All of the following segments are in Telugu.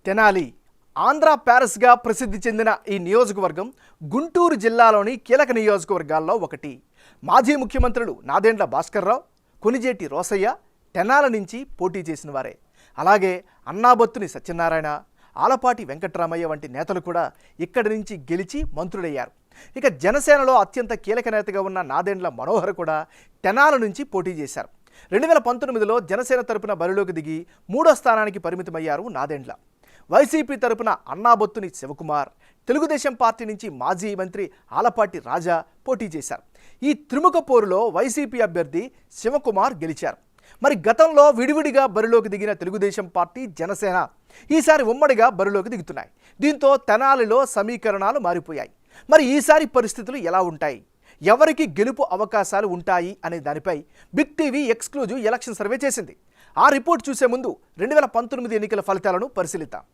తెనాలి ఆంధ్ర ప్యారిస్గా ప్రసిద్ధి చెందిన ఈ నియోజకవర్గం గుంటూరు జిల్లాలోని కీలక నియోజకవర్గాల్లో ఒకటి. మాజీ ముఖ్యమంత్రులు నాదెండ్ల భాస్కర్రావు, కొణిజేటి రోసయ్య తెనాలి నుంచి పోటీ చేసిన వారే. అలాగే అన్నాబత్తుని సత్యనారాయణ, ఆలపాటి వెంకట్రామయ్య వంటి నేతలు కూడా ఇక్కడి నుంచి గెలిచి మంత్రులయ్యారు. ఇక జనసేనలో అత్యంత కీలక నేతగా ఉన్న నాదెండ్ల మనోహర్ కూడా తెనాలి నుంచి పోటీ చేశారు. 2019లో జనసేన తరపున బరిలోకి దిగి 3వ స్థానానికి పరిమితమయ్యారు నాదెండ్ల. వైసీపీ తరపున అన్నాబత్తుని శివకుమార్, తెలుగుదేశం పార్టీ నుంచి మాజీ మంత్రి ఆలపాటి రాజా పోటీ చేశారు. ఈ త్రిముఖ పోరులో వైసీపీ అభ్యర్థి శివకుమార్ గెలిచారు. మరి గతంలో విడివిడిగా బరిలోకి దిగిన తెలుగుదేశం పార్టీ, జనసేన ఈసారి ఉమ్మడిగా బరిలోకి దిగుతున్నాయి. దీంతో తెనాలిలో సమీకరణాలు మారిపోయాయి. మరి ఈసారి పరిస్థితులు ఎలా ఉంటాయి, ఎవరికి గెలుపు అవకాశాలు ఉంటాయి అనే దానిపై big TV exclusive election survey చేసింది. ఆ రిపోర్ట్ చూసే ముందు 2019 ఎన్నికల ఫలితాలను పరిశీలిద్దాం.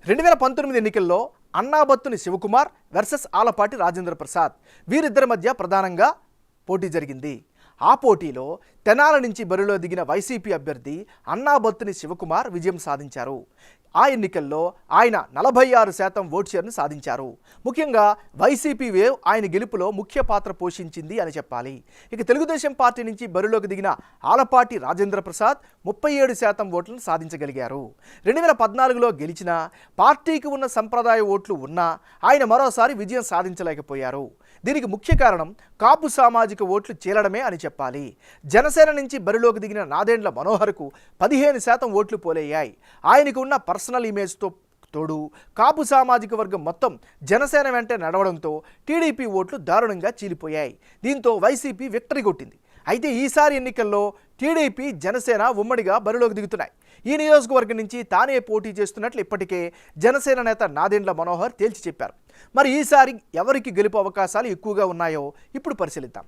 2019 ఎన్నికల్లో అన్నాబత్తుని శివకుమార్ వర్సెస్ ఆలపాటి రాజేంద్ర ప్రసాద్, వీరిద్దరి మధ్య ప్రధానంగా పోటీ జరిగింది. ఆ పోటీలో తెనాలి నుంచి బరిలో దిగిన వైసీపీ అభ్యర్థి అన్నాబత్తుని శివకుమార్ విజయం సాధించారు. ఆ ఎన్నికల్లో ఆయన 46% ఓట్ షేర్ను సాధించారు. ముఖ్యంగా వైసీపీ వేవ్ ఆయన గెలుపులో ముఖ్య పాత్ర పోషించింది అని చెప్పాలి. ఇక తెలుగుదేశం పార్టీ నుంచి బరిలోకి దిగిన ఆలపాటి రాజేంద్ర ప్రసాద్ 37% ఓట్లను సాధించగలిగారు. 2014లో గెలిచిన పార్టీకి ఉన్న సంప్రదాయ ఓట్లు ఉన్నా ఆయన మరోసారి విజయం సాధించలేకపోయారు. దీనికి ముఖ్య కారణం కాపు సామాజిక ఓట్లు చీలడమే అని చెప్పాలి. జనసేన నుంచి బరిలోకి దిగిన నాదెండ్ల మనోహర్కు 15% ఓట్లు పోలయ్యాయి. ఆయనకు ఉన్న పర్సనల్ ఇమేజ్తో తోడు కాపు సామాజిక వర్గం మొత్తం జనసేన వెంటే నడవడంతో టీడీపీ ఓట్లు దారుణంగా చీలిపోయాయి. దీంతో వైసీపీ విక్టరీ కొట్టింది. అయితే ఈసారి ఎన్నికల్లో టీడీపీ, జనసేన ఉమ్మడిగా బరిలోకి దిగుతున్నాయి. ఈ నియోజకవర్గం నుంచి తానే పోటీ చేస్తున్నట్లు ఇప్పటికే జనసేన నేత నాదెండ్ల మనోహర్ తేల్చి చెప్పారు. మరి ఈసారి ఎవరికి గెలుపు అవకాశాలు ఎక్కువగా ఉన్నాయో ఇప్పుడు పరిశీలిద్దాం.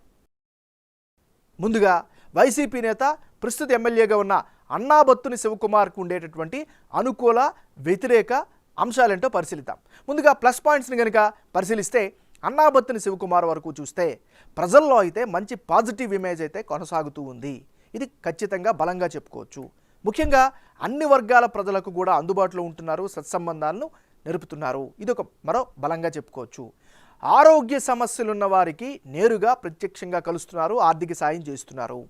ముందుగా వైసీపీ నేత, ప్రస్తుత ఎమ్మెల్యేగా ఉన్న అన్నాబత్తుని శివకుమార్కు ఉండేటటువంటి అనుకూల, వ్యతిరేక అంశాలేంటో పరిశీలిద్దాం. ముందుగా ప్లస్ పాయింట్స్ని కనుక పరిశీలిస్తే అన్నాబత్తుని శివకుమార్ వరకు చూస్తే ప్రజల్లో అయితే మంచి పాజిటివ్ ఇమేజ్ అయితే కొనసాగుతూ ఉంది. ఇది ఖచ్చితంగా బలంగా చెప్పుకోవచ్చు. ముఖ్యంగా అన్ని వర్గాల ప్రజలకు కూడా అందుబాటులో ఉంటున్నారు, సత్సంబంధాలను నెరుపుతున్నారు. ఇది ఒక మరో బలంగా చెప్పుకోవచ్చు. ఆరోగ్య సమస్యలున్న వారికి నేరుగా ప్రత్యక్షంగా కలుస్తున్నారు, ఆర్థిక సాయం చేస్తున్నారు.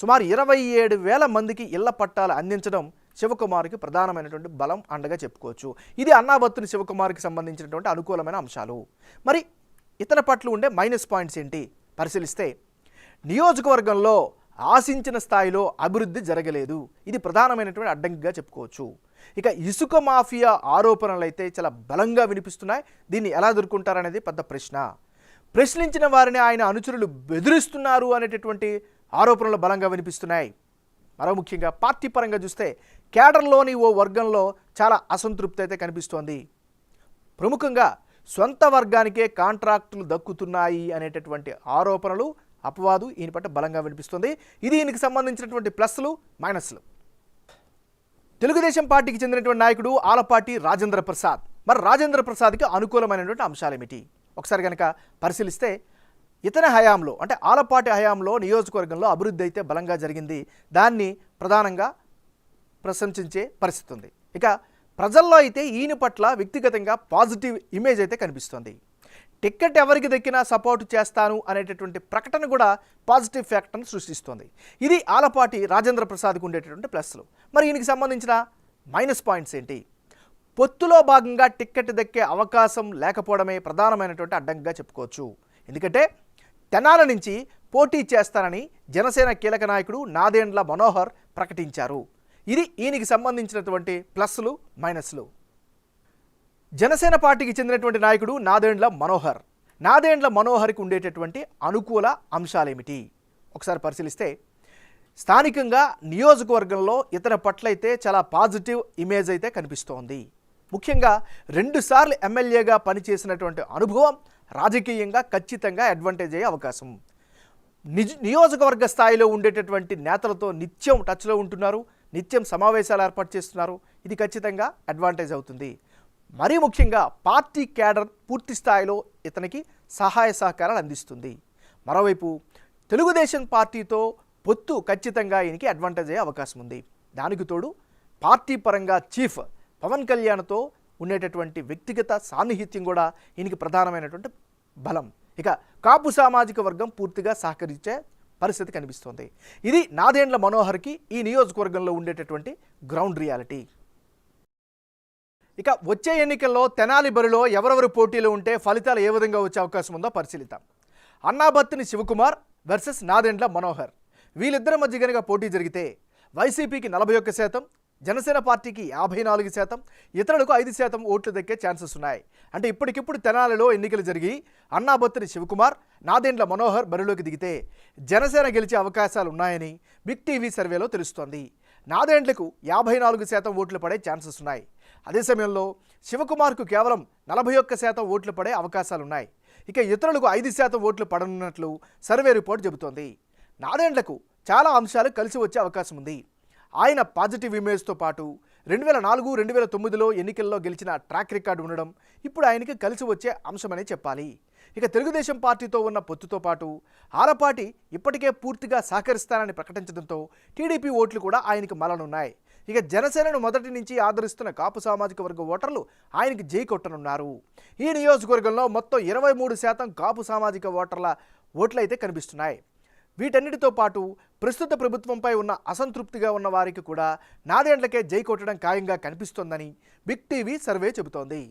సుమారు 27,000 మందికి ఇళ్ల పట్టాలు అందించడం శివకుమార్కి ప్రధానమైనటువంటి బలం, అండగా చెప్పుకోవచ్చు. ఇది అన్నాబత్తుని శివకుమార్కి సంబంధించినటువంటి అనుకూలమైన అంశాలు. మరి ఇతర పట్ల ఉండే మైనస్ పాయింట్స్ ఏంటి పరిశీలిస్తే, నియోజకవర్గంలో ఆశించిన స్థాయిలో అభివృద్ధి జరగలేదు. ఇది ప్రధానమైనటువంటి అడ్డంకిగా చెప్పుకోవచ్చు. ఇక ఇసుక మాఫియా ఆరోపణలు అయితే చాలా బలంగా వినిపిస్తున్నాయి. దీన్ని ఎలా ఎదుర్కొంటారనేది పెద్ద ప్రశ్న. ప్రశ్నించిన వారిని ఆయన అనుచరులు బెదిరిస్తున్నారు అనేటటువంటి ఆరోపణలు బలంగా వినిపిస్తున్నాయి. మరో ముఖ్యంగా పార్టీ పరంగా చూస్తే కేడర్లోని ఓ వర్గంలో చాలా అసంతృప్తి అయితే కనిపిస్తోంది. ప్రముఖంగా సొంత వర్గానికే కాంట్రాక్టులు దక్కుతున్నాయి అనేటటువంటి ఆరోపణలు, అపవాదు ఈయన పట్ల బలంగా వినిపిస్తుంది. ఇది ఈయనకి సంబంధించినటువంటి ప్లస్లు, మైనస్లు. తెలుగుదేశం పార్టీకి చెందినటువంటి నాయకుడు ఆలపాటి రాజేంద్ర ప్రసాద్. మరి రాజేంద్ర ప్రసాద్కి అనుకూలమైనటువంటి అంశాలు ఏమిటి ఒకసారి కనుక పరిశీలిస్తే, ఇతని హయాంలో అంటే ఆలపాటి హయాంలో నియోజకవర్గంలో అభివృద్ధి అయితే బలంగా జరిగింది. దాన్ని ప్రధానంగా ప్రశంసించే పరిస్థితి ఉంది. ఇక ప్రజల్లో అయితే ఈయన పట్ల వ్యక్తిగతంగా పాజిటివ్ ఇమేజ్ అయితే కనిపిస్తుంది. టికెట్ ఎవరికి దక్కినా సపోర్టు చేస్తాను అనేటటువంటి ప్రకటన కూడా పాజిటివ్ ఫ్యాక్టర్ను సృష్టిస్తోంది. ఇది ఆలపాటి రాజేంద్ర ప్రసాద్కు ఉండేటటువంటి ప్లస్లు. మరి ఈయనకి సంబంధించిన మైనస్ పాయింట్స్ ఏంటి? పొత్తులో భాగంగా టికెట్ దక్కే అవకాశం లేకపోవడమే ప్రధానమైనటువంటి అడ్డంకిగా చెప్పుకోవచ్చు. ఎందుకంటే తెనాలి నుంచి పోటీ చేస్తానని జనసేన కీలక నాయకుడు నాదెండ్ల మనోహర్ ప్రకటించారు. ఇది ఈయనకి సంబంధించినటువంటి ప్లస్లు, మైనస్లు. జనసేన పార్టీకి చెందినటువంటి నాయకుడు నాదెండ్ల మనోహర్. నాదెండ్ల మనోహర్కి ఉండేటటువంటి అనుకూల అంశాలేమిటి ఒకసారి పరిశీలిస్తే, స్థానికంగా నియోజకవర్గంలో ఇతర పట్ల అయితే చాలా పాజిటివ్ ఇమేజ్ అయితే కనిపిస్తోంది. ముఖ్యంగా 2 సార్లు ఎమ్మెల్యేగా పనిచేసినటువంటి అనుభవం రాజకీయంగా ఖచ్చితంగా అడ్వాంటేజ్ అయ్యే అవకాశం. నియోజకవర్గ స్థాయిలో ఉండేటటువంటి నేతలతో నిత్యం టచ్లో ఉంటున్నారు, నిత్యం సమావేశాలు ఏర్పాటు చేస్తున్నారు. ఇది ఖచ్చితంగా అడ్వాంటేజ్ అవుతుంది. మరీ ముఖ్యంగా పార్టీ క్యాడర్ పూర్తి స్థాయిలో ఇతనికి సహాయ సహకారాలు అందిస్తుంది. మరోవైపు తెలుగుదేశం పార్టీతో పొత్తు ఖచ్చితంగా ఈయనకి అడ్వాంటేజ్ అయ్యే అవకాశం ఉంది. దానికి తోడు పార్టీ పరంగా చీఫ్ పవన్ కళ్యాణ్తో ఉండేటటువంటి వ్యక్తిగత సాన్నిహిత్యం కూడా ఈయనకి ప్రధానమైనటువంటి బలం. ఇక కాపు సామాజిక వర్గం పూర్తిగా సహకరించే పరిస్థితి కనిపిస్తోంది. ఇది నాదెండ్ల మనోహర్కి ఈ నియోజకవర్గంలో ఉండేటటువంటి గ్రౌండ్ రియాలిటీ. ఇక వచ్చే ఎన్నికల్లో తెనాలి బరిలో ఎవరెవరు పోటీలో ఉంటే ఫలితాలు ఏ విధంగా వచ్చే అవకాశం ఉందో పరిశీలిద్దాం. అన్నాబత్తిని శివకుమార్ వర్సెస్ నాదెండ్ల మనోహర్. వీళ్ళిద్దరి మధ్య కనుక పోటీ జరిగితే వైసీపీకి 41%, జనసేన పార్టీకి 54%, ఇతరులకు 5% ఓట్లు దక్కే ఛాన్సెస్ ఉన్నాయి. అంటే ఇప్పటికిప్పుడు తెనాలిలో ఎన్నికలు జరిగి అన్నాబత్తిని శివకుమార్, నాదెండ్ల మనోహర్ బరిలోకి దిగితే జనసేన గెలిచే అవకాశాలు ఉన్నాయని బిగ్ టీవీ సర్వేలో తెలుస్తోంది. నాదెండ్లకు 54% ఓట్లు పడే ఛాన్సెస్ ఉన్నాయి. అదే సమయంలో శివకుమార్కు కేవలం 41% ఓట్లు పడే అవకాశాలున్నాయి. ఇక ఇతరులకు 5% ఓట్లు పడనున్నట్లు సర్వే రిపోర్ట్ చెబుతోంది. నాదెండ్లకు చాలా అంశాలు కలిసి వచ్చే అవకాశం ఉంది. ఆయన పాజిటివ్ ఇమేజ్తో పాటు 2004, 2009లో ఎన్నికల్లో గెలిచిన ట్రాక్ రికార్డు ఉండడం ఇప్పుడు ఆయనకి కలిసి వచ్చే అంశమనే చెప్పాలి. ఇక తెలుగుదేశం పార్టీతో ఉన్న పొత్తుతో పాటు ఆలపాటి ఇప్పటికే పూర్తిగా సహకరిస్తానని ప్రకటించడంతో టీడీపీ ఓట్లు కూడా ఆయనకి మలనున్నాయి. ఇక జనసేనను మొదటి నుంచి ఆదరిస్తున్న కాపు సామాజిక వర్గ ఓటర్లు ఆయనకి జై కొట్టనున్నారు. ఈ నియోజకవర్గంలో మొత్తం 23% కాపు సామాజిక ఓటర్ల ఓట్లయితే కనిపిస్తున్నాయి. వీటన్నిటితో పాటు ప్రస్తుత ప్రభుత్వంపై ఉన్న అసంతృప్తిగా ఉన్న వారికి కూడా నాదెండ్లకే జై కొట్టడం ఖాయంగా కనిపిస్తోందని బిగ్ టీవీ సర్వే చెబుతోంది.